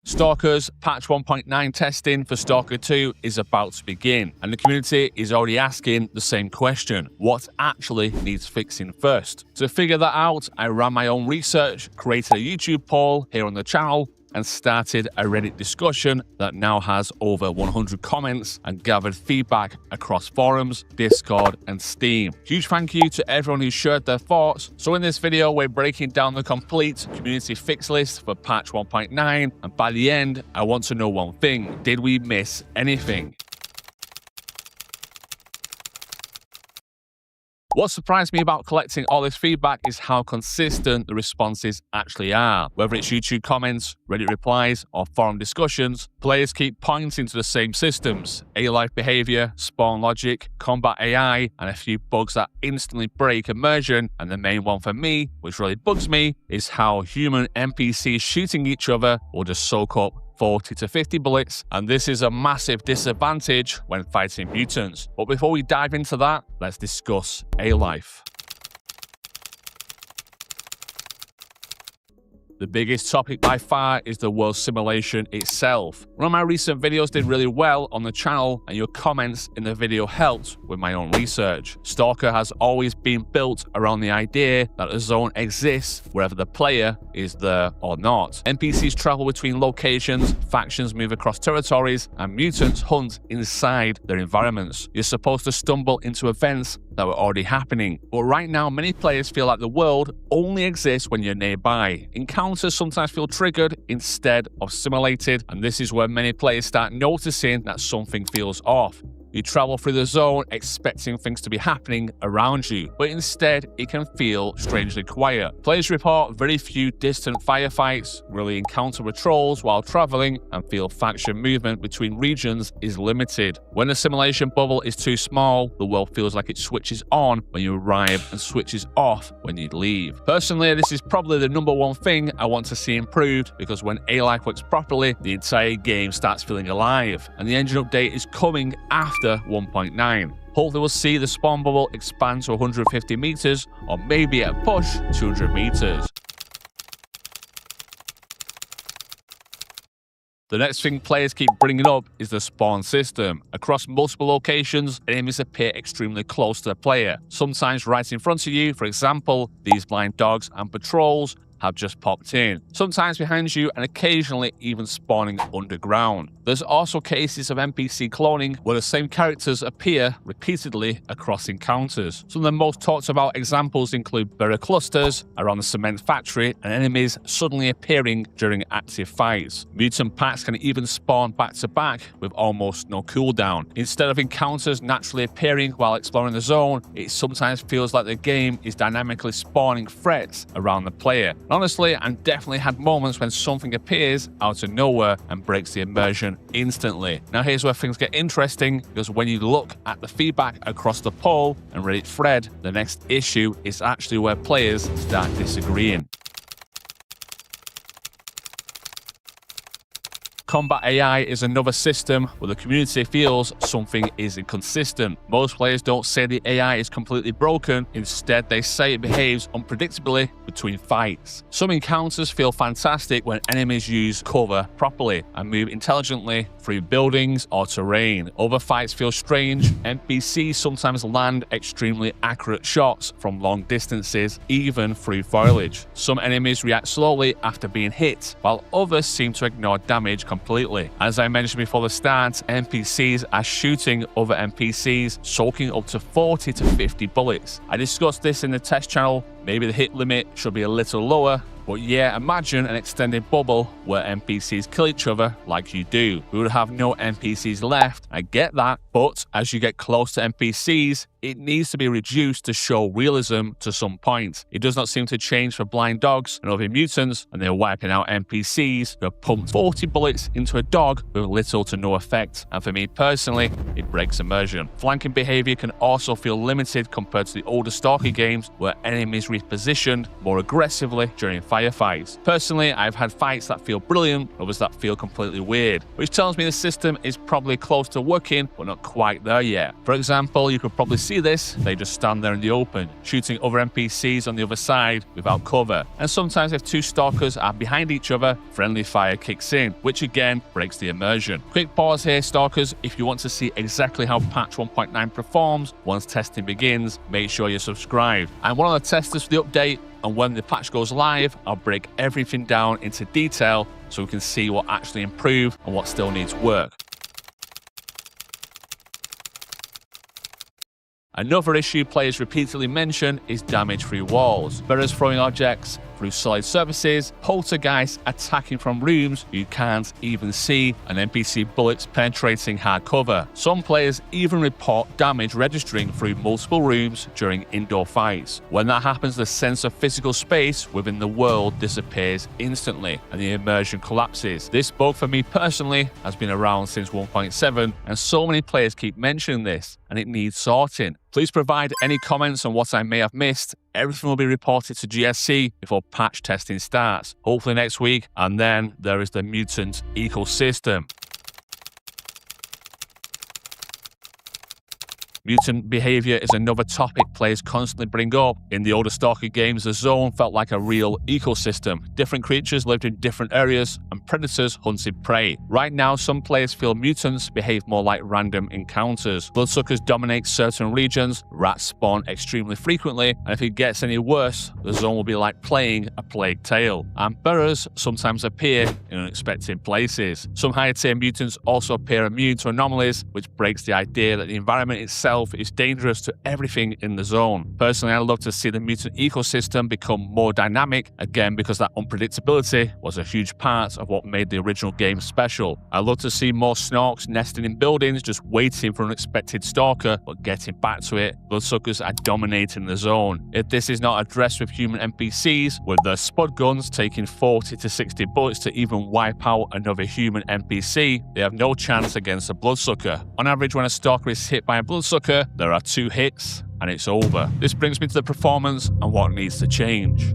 Stalker's patch 1.9 testing for Stalker 2 is about to begin, and the community is already asking the same question: what actually needs fixing first? To figure that out, I ran my own research, created a YouTube poll here on the channel, and started a Reddit discussion that now has over 100 comments and gathered feedback across forums, Discord, and Steam. Huge thank you to everyone who shared their thoughts. So in this video, we're breaking down the complete community fix list for patch 1.9, and by the end, I want to know one thing: did we miss anything? What surprised me about collecting all this feedback is how consistent the responses actually are. Whether it's YouTube comments, Reddit replies, or forum discussions, players keep pointing to the same systems: A-Life behavior, spawn logic, combat AI, and a few bugs that instantly break immersion. And the main one for me, which really bugs me, is how human NPCs shooting each other will just soak up 40 to 50 bullets, and this is a massive disadvantage when fighting mutants. But before we dive into that, let's discuss A-Life. The biggest topic by far is the world simulation itself. One of my recent videos did really well on the channel, and your comments in the video helped with my own research. Stalker has always been built around the idea that a zone exists wherever the player is there or not. NPCs travel between locations, factions move across territories, and mutants hunt inside their environments. You're supposed to stumble into events that were already happening, but right now many players feel like the world only exists when you're nearby. Encounters sometimes feel triggered instead of simulated, and this is where many players start noticing that something feels off. You travel through the zone expecting things to be happening around you, but instead it can feel strangely quiet. Players report very few distant firefights, really encounter with trolls while traveling, and feel faction movement between regions is limited. When the simulation bubble is too small, the world feels like it switches on when you arrive and switches off when you leave. Personally, this is probably the #1 thing I want to see improved, because when A-Life works properly, the entire game starts feeling alive, and the engine update is coming after 1.9. Hopefully we'll see the spawn bubble expand to 150 meters, or maybe at a push 200 meters. The next thing players keep bringing up is the spawn system. Across multiple locations, enemies appear extremely close to the player, sometimes right in front of you. For example, these blind dogs and patrols have just popped in, sometimes behind you, and occasionally even spawning underground. There's also cases of NPC cloning where the same characters appear repeatedly across encounters. Some of the most talked about examples include barrier clusters around the cement factory and enemies suddenly appearing during active fights. Mutant packs can even spawn back to back with almost no cooldown. Instead of encounters naturally appearing while exploring the zone, it sometimes feels like the game is dynamically spawning threats around the player. Honestly, I've definitely had moments when something appears out of nowhere and breaks the immersion instantly. Now here's where things get interesting, because when you look at the feedback across the poll and Reddit thread, the next issue is actually where players start disagreeing. Combat AI is another system where the community feels something is inconsistent. Most players don't say the AI is completely broken, instead they say it behaves unpredictably between fights. Some encounters feel fantastic when enemies use cover properly and move intelligently through buildings or terrain. Other fights feel strange. NPCs sometimes land extremely accurate shots from long distances, even through foliage. Some enemies react slowly after being hit, while others seem to ignore damage completely. As I mentioned before the start, NPCs are shooting other NPCs, soaking up to 40 to 50 bullets. I discussed this in the test channel. Maybe the hit limit should be a little lower, but yeah, imagine an extended bubble where NPCs kill each other like you do. We would have no NPCs left, I get that, but as you get close to NPCs, it needs to be reduced to show realism to some point. It does not seem to change for blind dogs and other mutants, and they're wiping out NPCs who have pumped 40 bullets into a dog with little to no effect, and for me personally, it breaks immersion. Flanking behavior can also feel limited compared to the older Stalker games where enemies repositioned more aggressively during firefights. Personally, I've had fights that feel brilliant, others that feel completely weird, which tells me the system is probably close to working, but not quite there yet. For example, you could probably see this, they just stand there in the open, shooting other NPCs on the other side without cover. And sometimes if two stalkers are behind each other, friendly fire kicks in, which again breaks the immersion. Quick pause here, stalkers. If you want to see exactly how patch 1.9 performs once testing begins, make sure you're subscribed. I'm one of the testers for the update, and when the patch goes live, I'll break everything down into detail so we can see what actually improved and what still needs work. Another issue players repeatedly mention is damage through walls. Mirrors throwing objects through solid surfaces, poltergeists attacking from rooms you can't even see, and NPC bullets penetrating hard cover. Some players even report damage registering through multiple rooms during indoor fights. When that happens, the sense of physical space within the world disappears instantly, and the immersion collapses. This bug for me personally has been around since 1.7, and so many players keep mentioning this, and it needs sorting. Please provide any comments on what I may have missed. Everything will be reported to GSC before patch testing starts, hopefully next week, and then there is the mutant ecosystem. Mutant behavior is another topic players constantly bring up. In the older Stalker games, the zone felt like a real ecosystem. Different creatures lived in different areas, and predators hunted prey. Right now, some players feel mutants behave more like random encounters. Bloodsuckers dominate certain regions, rats spawn extremely frequently, and if it gets any worse, the zone will be like playing a Plague Tale. And bearers sometimes appear in unexpected places. Some higher tier mutants also appear immune to anomalies, which breaks the idea that the environment itself is dangerous to everything in the zone. Personally, I'd love to see the mutant ecosystem become more dynamic, again because that unpredictability was a huge part of what made the original game special. I'd love to see more snorks nesting in buildings, just waiting for an unexpected stalker, but getting back to it. Bloodsuckers are dominating the zone. If this is not addressed with human NPCs, with their spud guns taking 40 to 60 bullets to even wipe out another human NPC, they have no chance against a bloodsucker. On average, when a stalker is hit by a bloodsucker, there are 2 hits and it's over. This brings me to the performance and what needs to change.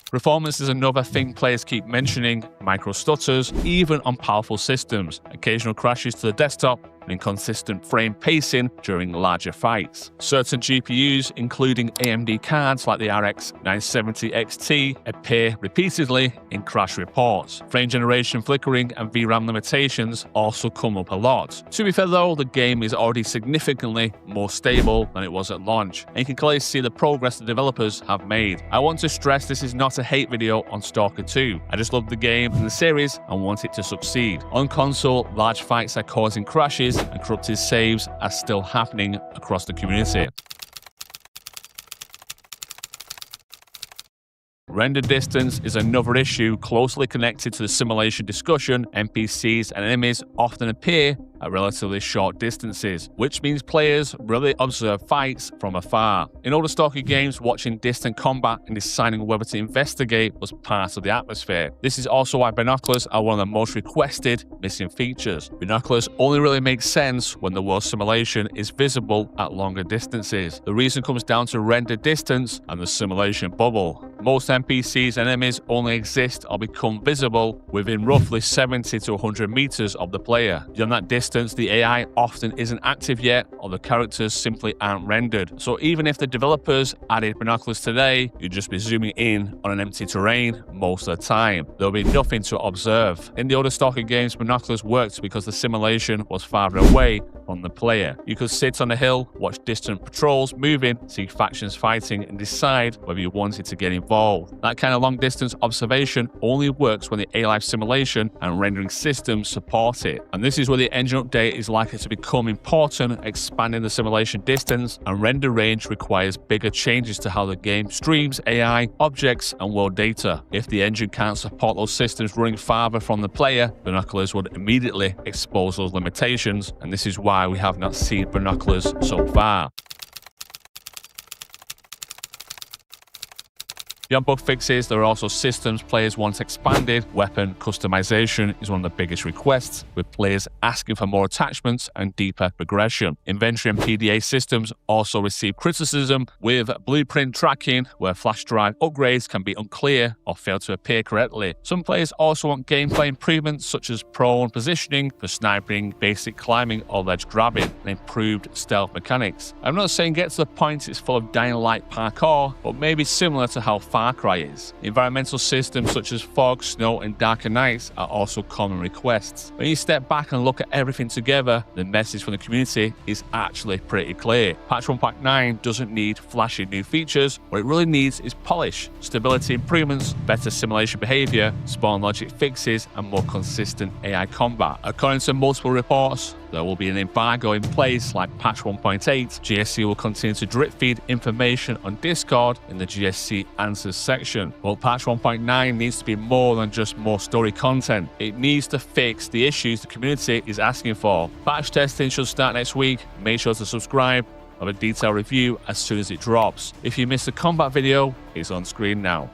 Performance is another thing players keep mentioning. Micro stutters, even on powerful systems, occasional crashes to the desktop, and inconsistent frame pacing during larger fights. Certain GPUs, including AMD cards like the RX 970 XT, appear repeatedly in crash reports. Frame generation flickering and VRAM limitations also come up a lot. To be fair though, the game is already significantly more stable than it was at launch, and you can clearly see the progress the developers have made. I want to stress this is not a hate video on Stalker 2. I just love the game and the series and want it to succeed. On console, large fights are causing crashes and corrupted saves are still happening across the community. Render distance is another issue closely connected to the simulation discussion. NPCs and enemies often appear at relatively short distances, which means players really observe fights from afar. In older Stalker games, watching distant combat and deciding whether to investigate was part of the atmosphere. This is also why binoculars are one of the most requested missing features. Binoculars only really make sense when the world simulation is visible at longer distances. The reason comes down to render distance and the simulation bubble. Most NPCs and enemies only exist or become visible within roughly 70 to 100 meters of the player. Beyond that distance, the AI often isn't active yet, or the characters simply aren't rendered. So even if the developers added binoculars today, you'd just be zooming in on an empty terrain most of the time. There'll be nothing to observe. In the older Stalker games, binoculars worked because the simulation was farther away from the player. You could sit on a hill, watch distant patrols moving, see factions fighting, and decide whether you wanted to get involved. That kind of long-distance observation only works when the A-Life simulation and rendering systems support it. And this is where the engine update is likely to become important. Expanding the simulation distance and render range requires bigger changes to how the game streams AI, objects, and world data. If the engine can't support those systems running farther from the player, binoculars would immediately expose those limitations, and this is why we have not seen binoculars so far. Beyond bug fixes, there are also systems players want expanded. Weapon customization is one of the biggest requests, with players asking for more attachments and deeper progression. Inventory and PDA systems also receive criticism, with blueprint tracking, where flash drive upgrades can be unclear or fail to appear correctly. Some players also want gameplay improvements such as prone positioning for sniping, basic climbing or ledge grabbing, and improved stealth mechanics. I'm not saying get to the point it's full of dying light parkour, but maybe similar to how Far Cry is. Environmental systems such as fog, snow and darker nights are also common requests. When you step back and look at everything together, the message from the community is actually pretty clear. Patch 1.9 doesn't need flashy new features. What it really needs is polish, stability improvements, better simulation behavior, spawn logic fixes, and more consistent AI combat. According to multiple reports, there will be an embargo in place like patch 1.8. GSC will continue to drip feed information on Discord in the GSC answers section. But patch 1.9 needs to be more than just more story content. It needs to fix the issues the community is asking for. Patch testing should start next week. Make sure to subscribe. I'll have a detailed review as soon as it drops. If you missed the combat video, it's on screen now.